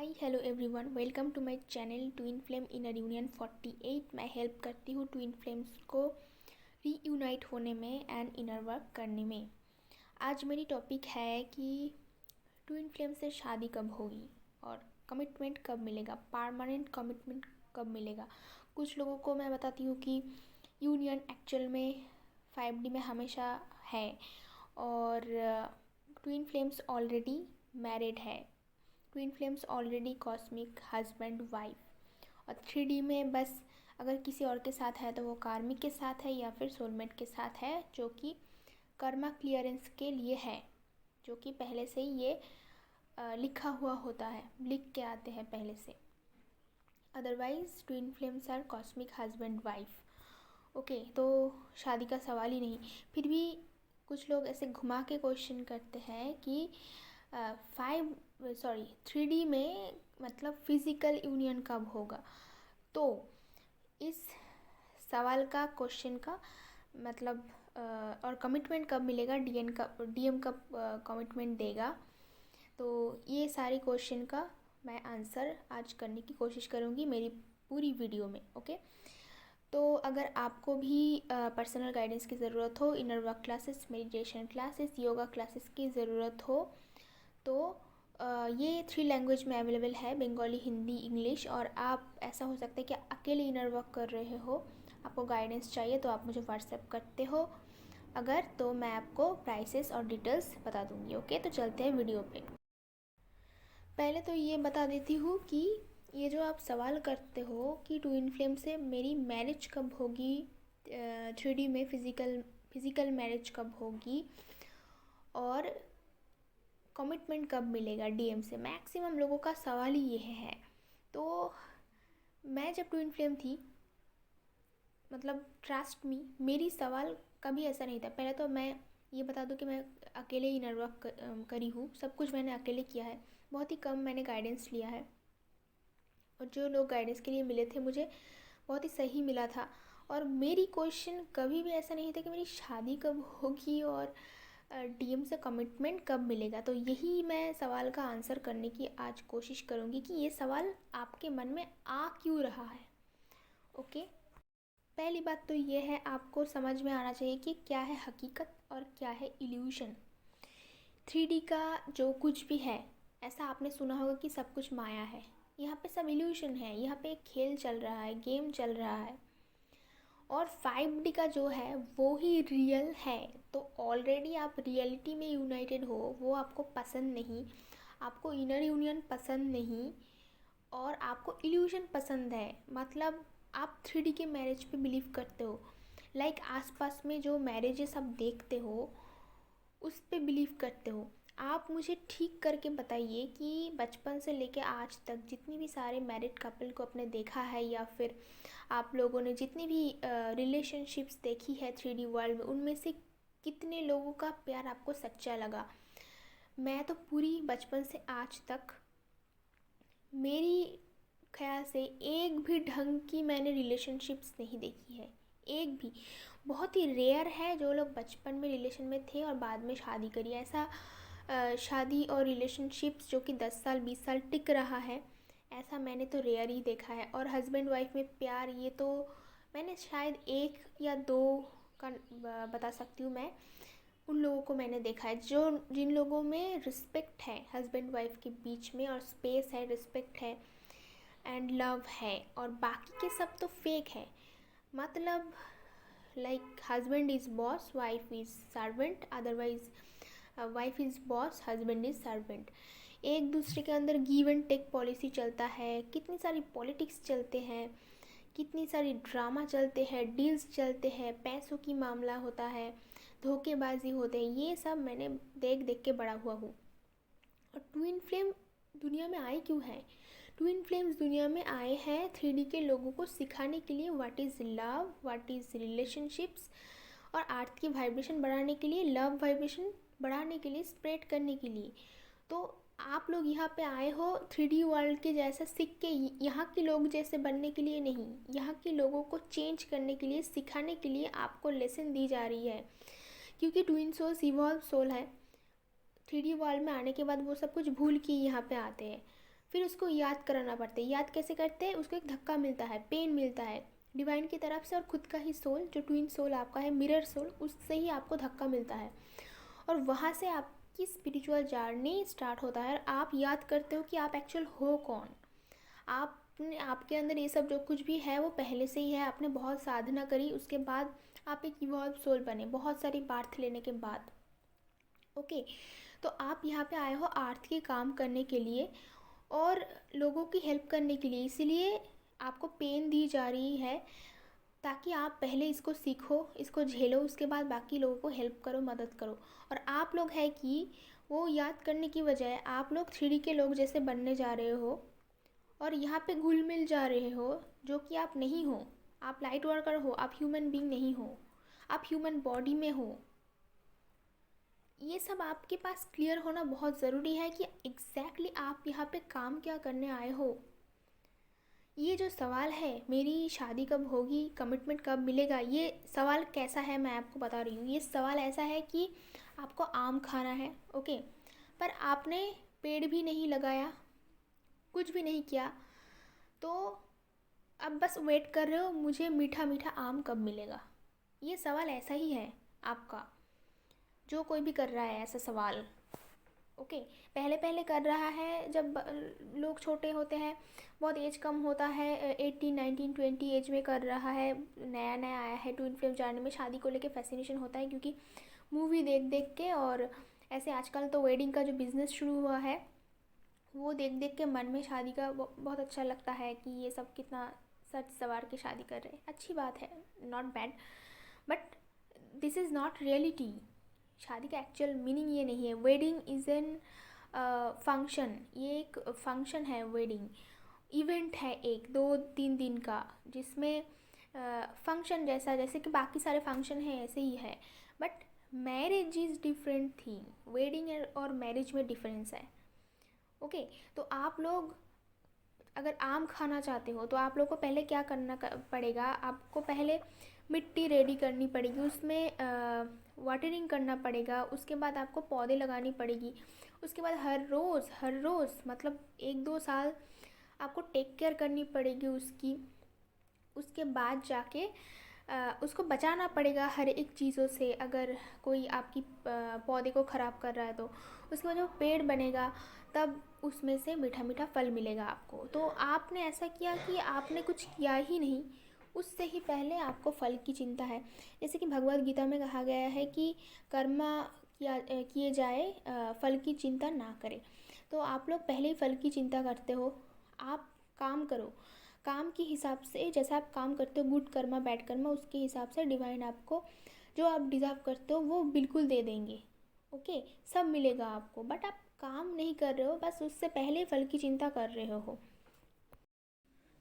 Hi hello everyone, welcome to my channel twin flame in union 48। मैं help करती हूँ twin flames को reunite होने में एंड इनर वर्क करने में। आज मेरी टॉपिक है कि ट्विन फ्लेम से शादी कब होगी और कमिटमेंट कब मिलेगा, परमानेंट कमिटमेंट कब मिलेगा। कुछ लोगों को मैं बताती हूँ कि यूनियन एक्चुअल में 5D में हमेशा है और ट्विन फ्लेम्स ऑलरेडी मैरिड है। Twin flames already cosmic husband wife और 3D में बस अगर किसी और के साथ है तो वो कार्मिक के साथ है या फिर सोलमेट के साथ है, जो कि कर्मा क्लियरेंस के लिए है, जो कि पहले से ही ये लिखा हुआ होता है, लिख के आते हैं पहले से। Otherwise twin flames are cosmic husband wife. Okay, तो शादी का सवाल ही नहीं। फिर भी कुछ लोग ऐसे घुमा के क्वेश्चन करते हैं कि 3D में मतलब फिज़िकल यूनियन कब होगा। तो इस सवाल का, क्वेश्चन का मतलब और कमिटमेंट कब मिलेगा, डीएम कब कमिटमेंट देगा, तो ये सारी क्वेश्चन का मैं आंसर आज करने की कोशिश करूँगी मेरी पूरी वीडियो में। ओके, तो अगर आपको भी पर्सनल गाइडेंस की ज़रूरत हो, inner work classes, meditation classes, yoga classes की ज़रूरत हो, तो ये 3 लैंग्वेज में अवेलेबल है, बंगाली, हिंदी, इंग्लिश। और आप, ऐसा हो सकता है कि अकेले इनर वर्क कर रहे हो, आपको गाइडेंस चाहिए तो आप मुझे व्हाट्सएप करते हो अगर, तो मैं आपको प्राइसेस और डिटेल्स बता दूँगी। ओके, तो चलते हैं वीडियो पे। पहले तो ये बता देती हूँ कि ये जो आप सवाल करते हो कि ट्विन फ्लेम से मेरी मैरिज कब होगी, 3D में फिज़िकल मैरिज कब होगी और कमिटमेंट कब मिलेगा डीएम से, मैक्सिमम लोगों का सवाल ही ये है। तो मैं जब ट्विन फ्लेम थी, मतलब ट्रस्ट मी, मेरी सवाल कभी ऐसा नहीं था। पहले तो मैं ये बता दूं कि मैं अकेले ही इनर वर्क करी हूँ, सब कुछ मैंने अकेले किया है, बहुत ही कम मैंने गाइडेंस लिया है। और जो लोग गाइडेंस के लिए मिले थे मुझे बहुत ही सही मिला था। और मेरी क्वेश्चन कभी भी ऐसा नहीं था कि मेरी शादी कब होगी और डीएम से कमिटमेंट कब मिलेगा। तो यही मैं सवाल का आंसर करने की आज कोशिश करूँगी कि ये सवाल आपके मन में आ क्यों रहा है। ओके, पहली बात तो ये है, आपको समझ में आना चाहिए कि क्या है हकीकत और क्या है इल्यूशन। 3D का जो कुछ भी है, ऐसा आपने सुना होगा कि सब कुछ माया है, यहाँ पे सब इल्यूशन है, यहाँ पे एक खेल चल रहा है, गेम चल रहा है। और 5D का जो है वो ही रियल है। तो ऑलरेडी आप रियलिटी में यूनाइटेड हो, वो आपको पसंद नहीं, आपको इनर यूनियन पसंद नहीं और आपको इल्यूशन पसंद है। मतलब आप 3D के मैरिज पे बिलीव करते हो, लाइक आसपास में जो मैरिजेस आप देखते हो उस पे बिलीव करते हो। आप मुझे ठीक करके बताइए कि बचपन से लेके आज तक जितनी भी सारे मैरिड कपल को आपने देखा है, या फिर आप लोगों ने जितनी भी रिलेशनशिप्स देखी है 3D वर्ल्ड में, उनमें से कितने लोगों का प्यार आपको सच्चा लगा। मैं तो पूरी बचपन से आज तक, मेरी ख्याल से एक भी ढंग की मैंने रिलेशनशिप्स नहीं देखी है, एक भी। बहुत ही रेयर है जो लोग बचपन में रिलेशन में थे और बाद में शादी करी। ऐसा शादी और रिलेशनशिप्स जो कि 10 साल 20 साल टिक रहा है, ऐसा मैंने तो रेयर ही देखा है। और हस्बैंड वाइफ में प्यार, ये तो मैंने शायद 1 या 2 का बता सकती हूँ मैं। उन लोगों को मैंने देखा है जो, जिन लोगों में रिस्पेक्ट है हस्बैंड वाइफ के बीच में, और स्पेस है, रिस्पेक्ट है एंड लव है। और बाकी के सब तो फेक है। मतलब like husband is boss, wife is servant, otherwise wife is boss, husband is servant. एक दूसरे के अंदर गिव एंड टेक पॉलिसी चलता है, कितनी सारी पॉलिटिक्स चलते हैं, कितनी सारी ड्रामा चलते हैं, डील्स चलते हैं, पैसों की मामला होता है, धोखेबाजी होते हैं। ये सब मैंने देख देख के बड़ा हुआ हूँ। और ट्विन फ्लेम दुनिया में आए क्यों हैं? ट्विन फ्लेम्स दुनिया में आए हैं 3D के लोगों को सिखाने के लिए, what is love, what is relationships, और अर्थ की वाइब्रेशन बढ़ाने के लिए, लव वाइब्रेशन बढ़ाने के लिए, स्प्रेड करने के लिए। तो आप लोग यहाँ पे आए हो 3D वर्ल्ड के जैसा सीख के, यहाँ के लोग जैसे बनने के लिए नहीं, यहाँ के लोगों को चेंज करने के लिए, सिखाने के लिए आपको लेसन दी जा रही है। क्योंकि ट्विन सोल्स इवॉल्व सोल है, 3D वर्ल्ड में आने के बाद वो सब कुछ भूल के यहाँ पे आते हैं। फिर उसको याद कराना पड़ता है। याद कैसे करते हैं? उसको एक धक्का मिलता है, पेन मिलता है डिवाइन की तरफ से, और खुद का ही सोल, जो ट्विन सोल आपका है, मिरर सोल, उससे ही आपको धक्का मिलता है। और वहाँ से आपकी स्पिरिचुअल जर्नी स्टार्ट होता है। और आप याद करते हो कि आप एक्चुअल हो कौन। आपने, आपके अंदर ये सब जो कुछ भी है वो पहले से ही है। आपने बहुत साधना करी, उसके बाद आप एक इवॉल्व सोल बने, बहुत सारी बार्थ लेने के बाद। ओके, तो आप यहाँ पे आए हो अर्थ के काम करने के लिए और लोगों की हेल्प करने के लिए। इसीलिए आपको पेन दी जा रही है, ताकि आप पहले इसको सीखो, इसको झेलो, उसके बाद बाकी लोगों को हेल्प करो, मदद करो। और आप लोग है कि वो याद करने की बजाय आप लोग 3D के लोग जैसे बनने जा रहे हो और यहाँ पे घुल मिल जा रहे हो, जो कि आप नहीं हो। आप लाइट वर्कर हो, आप ह्यूमन बीइंग नहीं हो, आप ह्यूमन बॉडी में हो। ये सब आपके पास क्लियर होना बहुत ज़रूरी है कि एग्जैक्टली आप यहाँ पे काम क्या करने आए हो। ये जो सवाल है, मेरी शादी कब होगी, कमिटमेंट कब मिलेगा, ये सवाल कैसा है मैं आपको बता रही हूँ। ये सवाल ऐसा है कि आपको आम खाना है, ओके, पर आपने पेड़ भी नहीं लगाया, कुछ भी नहीं किया, तो अब बस वेट कर रहे हो मुझे मीठा मीठा आम कब मिलेगा। ये सवाल ऐसा ही है आपका, जो कोई भी कर रहा है ऐसा सवाल। ओके, पहले पहले कर रहा है जब लोग छोटे होते हैं, बहुत एज कम होता है, 18, 19, 20 एज में कर रहा है, नया नया आया है ट्विन फ्लेम जर्नी में, शादी को लेके फैसिनेशन होता है, क्योंकि मूवी देख देख के, और ऐसे आजकल तो वेडिंग का जो बिज़नेस शुरू हुआ है वो देख देख के मन में शादी का बहुत अच्छा लगता है कि ये सब कितना सच सवार के शादी कर रहे हैं। अच्छी बात है, not bad, but this is not reality. शादी का एक्चुअल मीनिंग ये नहीं है। वेडिंग इज़ एन फंक्शन, ये एक फंक्शन है, वेडिंग इवेंट है, एक 2-3 दिन का, जिसमें फंक्शन जैसा, जैसे कि बाकी सारे फंक्शन हैं ऐसे ही है। But marriage is different thing, wedding और मैरिज में डिफरेंस है। ओके, तो आप लोग अगर आम खाना चाहते हो तो आप लोग को पहले क्या करना पड़ेगा, आपको पहले मिट्टी रेडी करनी पड़ेगी, उसमें वाटरिंग करना पड़ेगा, उसके बाद आपको पौधे लगानी पड़ेगी, उसके बाद हर रोज़ मतलब 1-2 साल आपको टेक केयर करनी पड़ेगी उसकी। उसके बाद जाके उसको बचाना पड़ेगा हर एक चीज़ों से, अगर कोई आपकी पौधे को ख़राब कर रहा है तो। उसके बाद जब पेड़ बनेगा तब उसमें से मीठा मीठा फल मिलेगा आपको। तो आपने ऐसा किया कि आपने कुछ किया ही नहीं, उससे ही पहले आपको फल की चिंता है। जैसे कि भगवद गीता में कहा गया है कि कर्म किए जाए, फल की चिंता ना करें। तो आप लोग पहले ही फल की चिंता करते हो। आप काम करो, काम के हिसाब से, जैसा आप काम करते हो, गुड कर्मा बैड कर्मा, उसके हिसाब से डिवाइन आपको जो आप डिज़र्व करते हो वो बिल्कुल दे देंगे। ओके, सब मिलेगा आपको, बट आप काम नहीं कर रहे हो, बस उससे पहले फल की चिंता कर रहे हो,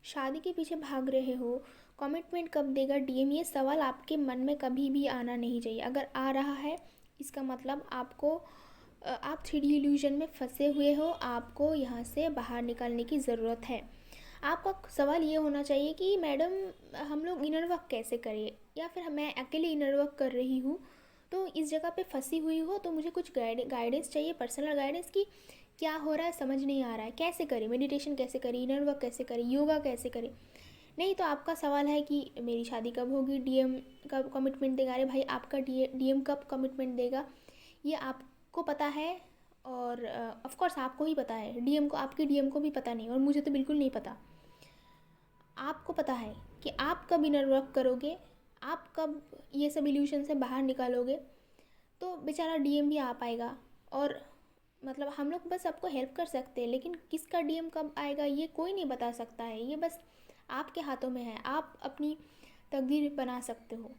शादी के पीछे भाग रहे हो। कमिटमेंट कब देगा डीएम, ये सवाल आपके मन में कभी भी आना नहीं चाहिए। अगर आ रहा है इसका मतलब आपको आप 3D इल्यूजन में फंसे हुए हो, आपको यहाँ से बाहर निकलने की ज़रूरत है। आपका सवाल ये होना चाहिए कि मैडम हम लोग इनर वर्क कैसे करें, या फिर मैं अकेले इनर वर्क कर रही हूँ तो इस जगह पे फंसी हुई हो, तो मुझे कुछ गाइडेंस चाहिए, पर्सनल गाइडेंस की क्या हो रहा है समझ नहीं आ रहा है, कैसे करें, मेडिटेशन कैसे करें, इनर वर्क कैसे करें, योगा कैसे करें। नहीं तो आपका सवाल है कि मेरी शादी कब होगी, डीएम कब कमिटमेंट देगा। अरे भाई, आपका डीएम कब कमिटमेंट देगा ये आपको पता है, और ऑफ कोर्स आपको ही पता है, डीएम को, आपके डीएम को भी पता नहीं, और मुझे तो बिल्कुल नहीं पता। आपको पता है कि आप कब इनर वर्क करोगे, आप कब ये सब इल्यूशन से बाहर निकालोगे, तो बेचारा डीएम भी आ पाएगा। और मतलब हम लोग बस आपको हेल्प कर सकते हैं, लेकिन किसका डीएम कब आएगा ये कोई नहीं बता सकता है, ये बस आपके हाथों में है, आप अपनी तकदीर बना सकते हो।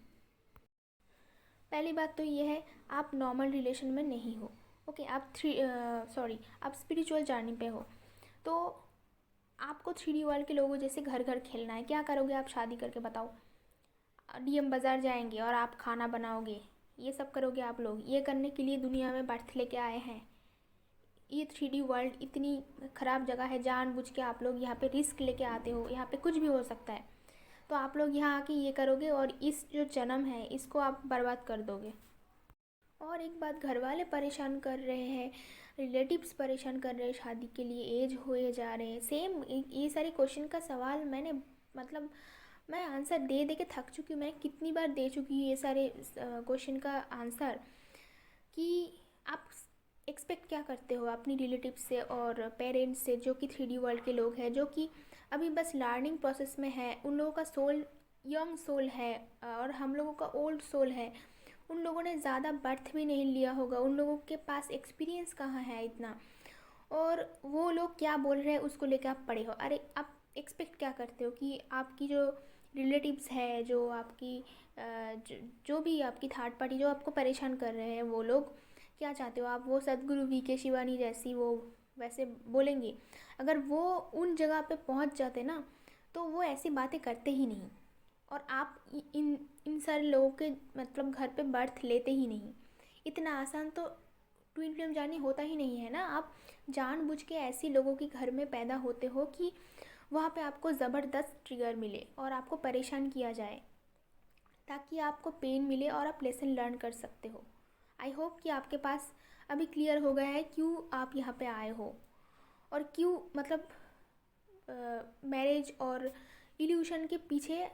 पहली बात तो ये है, आप नॉर्मल रिलेशन में नहीं हो। ओके, आप आप स्पिरिचुअल जर्नी पे हो, तो आपको 3D वर्ल्ड के लोगों जैसे घर घर खेलना है। क्या करोगे आप शादी करके, बताओ? डीएम बाज़ार जाएंगे और आप खाना बनाओगे, ये सब करोगे आप लोग? ये करने के लिए दुनिया में बर्थ लेके आए हैं। ये 3D वर्ल्ड इतनी ख़राब जगह है, जानबूझ के आप लोग यहाँ पे रिस्क लेके आते हो, यहाँ पे कुछ भी हो सकता है, तो आप लोग यहाँ आके ये करोगे और इस जो जन्म है इसको आप बर्बाद कर दोगे। और एक बात, घर वाले परेशान कर रहे हैं, रिलेटिव्स परेशान कर रहे हैं शादी के लिए, एज हुए जा रहे हैं, सेम ये सारे क्वेश्चन का सवाल मैंने मतलब मैं आंसर दे दे के थक चुकी हूँ। मैं कितनी बार दे चुकी हूँ ये सारे क्वेश्चन का आंसर, कि आप एक्सपेक्ट क्या करते हो अपनी रिलेटिव से और पेरेंट्स से, जो कि 3D वर्ल्ड के लोग हैं, जो कि अभी बस लर्निंग प्रोसेस में है। उन लोगों का सोल यंग सोल है और हम लोगों का ओल्ड सोल है। उन लोगों ने ज़्यादा बर्थ भी नहीं लिया होगा, उन लोगों के पास एक्सपीरियंस कहाँ है इतना, और वो लोग क्या बोल रहे हैं उसको लेकर आप पड़े हो। अरे आप एक्सपेक्ट क्या करते हो कि आपकी जो रिलेटिव्स है, जो आपकी जो भी आपकी थर्ड पार्टी जो आपको परेशान कर रहे हैं, वो लोग क्या चाहते हो आप वो सदगुरु VK शिवानी जैसी वो वैसे बोलेंगे? अगर वो उन जगह पे पहुंच जाते ना तो वो ऐसी बातें करते ही नहीं, और आप इन इन सारे लोगों के मतलब घर पे बर्थ लेते ही नहीं। इतना आसान तो ट्विन फ्लेम जर्नी होता ही नहीं है ना। आप जानबूझ के ऐसी लोगों के घर में पैदा होते हो कि वहाँ पे आपको ज़बरदस्त ट्रिगर मिले और आपको परेशान किया जाए, ताकि आपको पेन मिले और आप लेसन लर्न कर सकते हो। आई होप कि आपके पास अभी क्लियर हो गया है क्यों आप यहाँ पे आए हो, और क्यों मतलब मैरिज और इल्यूशन के पीछे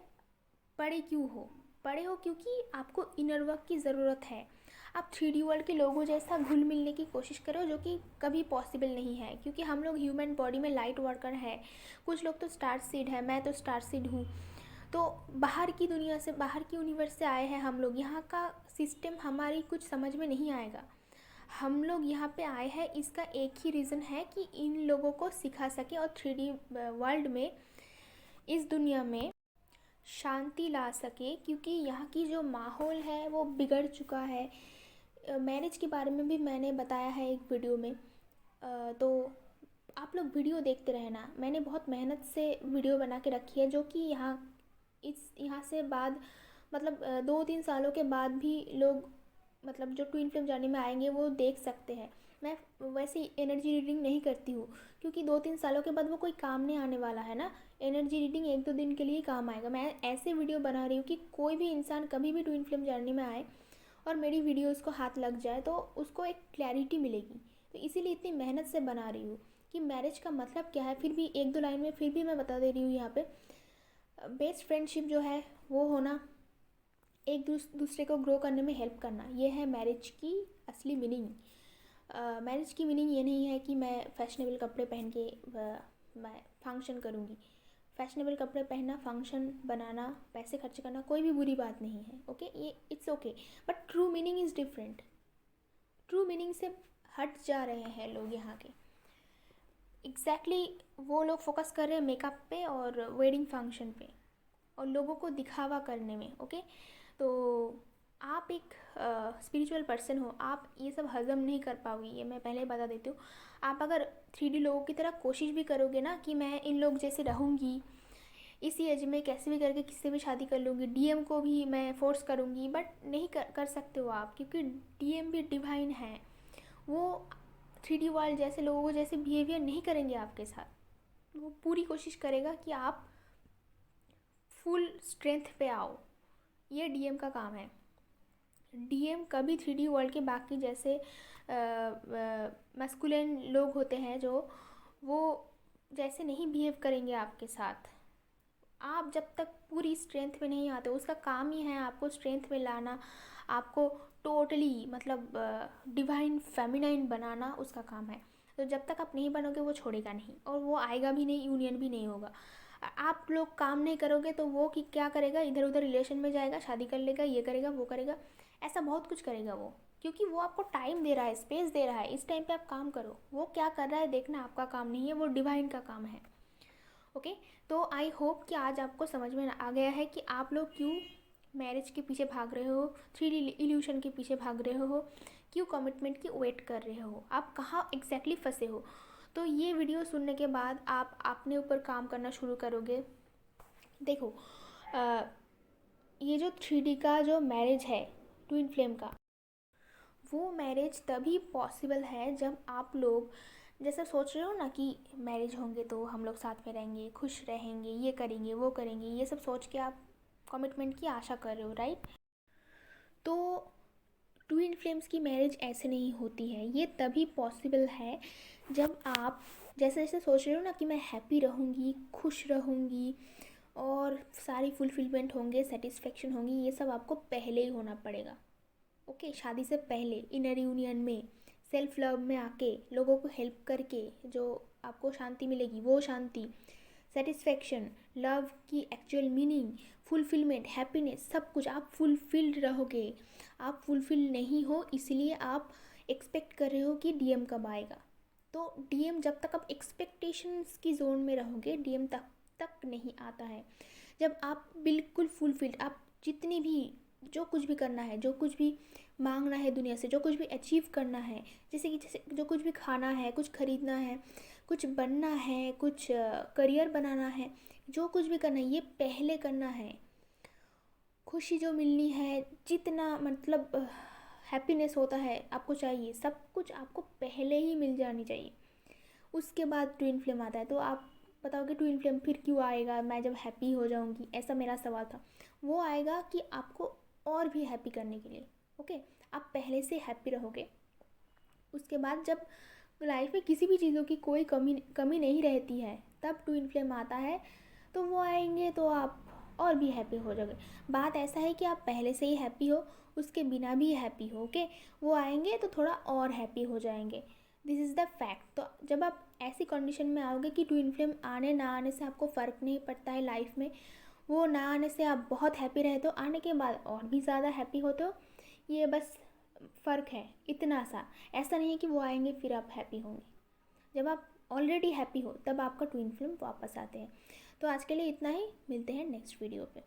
पड़े हो क्योंकि आपको इनर वर्क की ज़रूरत है। आप 3D वर्ल्ड के लोगों जैसा घुल मिलने की कोशिश करो, जो कि कभी पॉसिबल नहीं है, क्योंकि हम लोग ह्यूमन बॉडी में लाइट वर्कर है। कुछ लोग तो स्टार सीड है, मैं तो स्टार सीड हूँ। तो बाहर की दुनिया से, बाहर की यूनिवर्स से आए हैं हम लोग। यहाँ का सिस्टम हमारी कुछ समझ में नहीं आएगा। हम लोग यहाँ पे आए हैं, इसका एक ही रीज़न है कि इन लोगों को सिखा सके और 3D वर्ल्ड में, इस दुनिया में शांति ला सके, क्योंकि यहाँ की जो माहौल है वो बिगड़ चुका है। मैरिज के बारे में भी मैंने बताया है एक वीडियो में, तो आप लोग वीडियो देखते रहना। मैंने बहुत मेहनत से वीडियो बना के रखी है, जो कि यहाँ से बाद मतलब 2-3 सालों के बाद भी लोग मतलब जो ट्विन फ्लेम जर्नी में आएंगे वो देख सकते हैं। मैं वैसे एनर्जी रीडिंग नहीं करती हूँ, क्योंकि 2-3 सालों के बाद वो कोई काम नहीं आने वाला है ना। एनर्जी रीडिंग 1-2 दिन के लिए काम आएगा। मैं ऐसे वीडियो बना रही हूँ कि कोई भी इंसान कभी भी ट्विन फ्लेम जर्नी में आए और मेरी वीडियो उसको हाथ लग जाए तो उसको एक क्लैरिटी मिलेगी। तो इसीलिए इतनी मेहनत से बना रही हूँ कि मैरिज का मतलब क्या है। फिर भी 1-2 लाइन में फिर भी मैं बता दे रही हूँ यहाँ पे। बेस्ट फ्रेंडशिप जो है वो होना, एक दूसरे को ग्रो करने में हेल्प करना, ये है मैरिज की असली मीनिंग। मैरिज की मीनिंग ये नहीं है कि मैं फैशनेबल कपड़े पहन के मैं फंक्शन करूँगी। फैशनेबल कपड़े पहनना, फंक्शन बनाना, पैसे खर्च करना कोई भी बुरी बात नहीं है, ओके, ये it's okay. But true meaning is different. True meaning से हट जा रहे हैं लोग यहाँ के। एग्जैक्टली वो लोग फोकस कर रहे हैं मेकअप पे और वेडिंग फंक्शन पे और लोगों को दिखावा करने में, ओके। तो आप एक स्पिरिचुअल पर्सन हो, आप ये सब हज़म नहीं कर पाओगी, ये मैं पहले ही बता देती हूँ। आप अगर 3D लोगों की तरह कोशिश भी करोगे ना कि मैं इन लोग जैसे रहूँगी, इसी एज में कैसे भी करके किससे भी शादी कर लूँगी, DM को भी मैं फोर्स करूँगी, बट नहीं कर सकते हो आप, क्योंकि DM भी डिवाइन है। वो 3D वर्ल्ड जैसे लोगों को जैसे बिहेवियर नहीं करेंगे आपके साथ। वो पूरी कोशिश करेगा कि आप फुल स्ट्रेंथ पे आओ। ये DM का काम है। DM कभी 3D वर्ल्ड के बाकी जैसे मस्कुलिन लोग होते हैं जो वो जैसे नहीं बिहेव करेंगे आपके साथ। आप जब तक पूरी स्ट्रेंथ में नहीं आते, उसका काम ही है आपको स्ट्रेंथ में लाना, आपको टोटली मतलब डिवाइन फेमिनाइन बनाना उसका काम है। तो जब तक आप नहीं बनोगे वो छोड़ेगा नहीं, और वो आएगा भी नहीं, यूनियन भी नहीं होगा। आप लोग काम नहीं करोगे तो वो कि क्या करेगा, इधर उधर रिलेशन में जाएगा, शादी कर लेगा, ये करेगा वो करेगा, ऐसा बहुत कुछ करेगा वो, क्योंकि वो आपको टाइम दे रहा है, स्पेस दे रहा है। इस टाइम पे आप काम करो। वो क्या कर रहा है देखना आपका काम नहीं है, वो डिवाइन का काम है, ओके। तो आई होप कि आज आपको समझ में आ गया है कि आप लोग क्यों मैरिज के पीछे भाग रहे हो, 3D इल्यूशन के पीछे भाग रहे हो, क्यों कमिटमेंट की वेट कर रहे हो, आप कहाँ एग्जैक्टली फंसे हो। तो ये वीडियो सुनने के बाद आप अपने ऊपर काम करना शुरू करोगे। देखो ये जो 3D का जो मैरिज है ट्विन फ्लेम का, वो मैरिज तभी पॉसिबल है जब आप लोग जैसा सोच रहे हो ना कि मैरिज होंगे तो हम लोग साथ में रहेंगे, खुश रहेंगे, ये करेंगे वो करेंगे, ये सब सोच के आप कमिटमेंट की आशा कर रहे हो, राइट। तो ट्विन फ्लेम्स की मैरिज ऐसे नहीं होती है, ये तभी पॉसिबल है जब आप जैसे जैसे सोच रहे हो ना कि मैं हैप्पी रहूँगी, खुश रहूँगी और सारी फुलफिलमेंट होंगे, सेटिस्फेक्शन होंगी, ये सब आपको पहले ही होना पड़ेगा। ओके, शादी से पहले इनर यूनियन में सेल्फ लव में आके लोगों को हेल्प करके जो आपको शांति मिलेगी, वो शांति, सेटिस्फेक्शन, लव की एक्चुअल मीनिंग, फुलफिलमेंट, हैप्पीनेस, सब कुछ आप फुलफिल्ड रहोगे। आप फुलफिल नहीं हो इसलिए आप एक्सपेक्ट कर रहे हो कि डीएम कब आएगा। तो डीएम जब तक आप एक्सपेक्टेशंस की जोन में रहोगे, डीएम तक नहीं आता है। जब आप बिल्कुल फुलफिल्ड, आप जितनी भी जो कुछ भी करना है, जो कुछ भी मांगना है दुनिया से, जो कुछ भी अचीव करना है, जैसे जो कुछ भी खाना है, कुछ खरीदना है, कुछ बनना है, कुछ करियर बनाना है, जो कुछ भी करना है ये पहले करना है। खुशी जो मिलनी है, जितना मतलब हैप्पीनेस होता है आपको चाहिए, सब कुछ आपको पहले ही मिल जानी चाहिए। उसके बाद ट्विन फ्लेम आता है। तो आप बताओगे ट्विन फ्लेम फिर क्यों आएगा, मैं जब हैप्पी हो जाऊंगी, ऐसा मेरा सवाल था। वो आएगा कि आपको और भी हैप्पी करने के लिए। ओके, आप पहले से हैप्पी रहोगे। उसके बाद जब लाइफ में किसी भी चीज़ों की कोई कमी नहीं रहती है, तब ट्विन फ्लेम आता है। तो वो आएंगे तो आप और भी हैप्पी हो जाओगे। बात ऐसा है कि आप पहले से ही हैप्पी हो, उसके बिना भी हैप्पी हो। ओके, वो आएंगे तो थोड़ा और हैप्पी हो जाएंगे। This is the fact. तो जब आप ऐसी कंडीशन में आओगे कि ट्विन फ्लेम आने ना आने से आपको फ़र्क नहीं पड़ता है लाइफ में, वो ना आने से आप बहुत हैप्पी रहते हो, आने के बाद और भी ज़्यादा हैप्पी होते हो, ये बस फ़र्क है इतना सा। ऐसा नहीं है कि वो आएंगे फिर आप हैप्पी होंगे। जब आप ऑलरेडी हैप्पी हो तब आपका ट्विन फ्लेम वापस आते हैं। तो आज के लिए इतना ही, मिलते हैं नेक्स्ट वीडियो पे।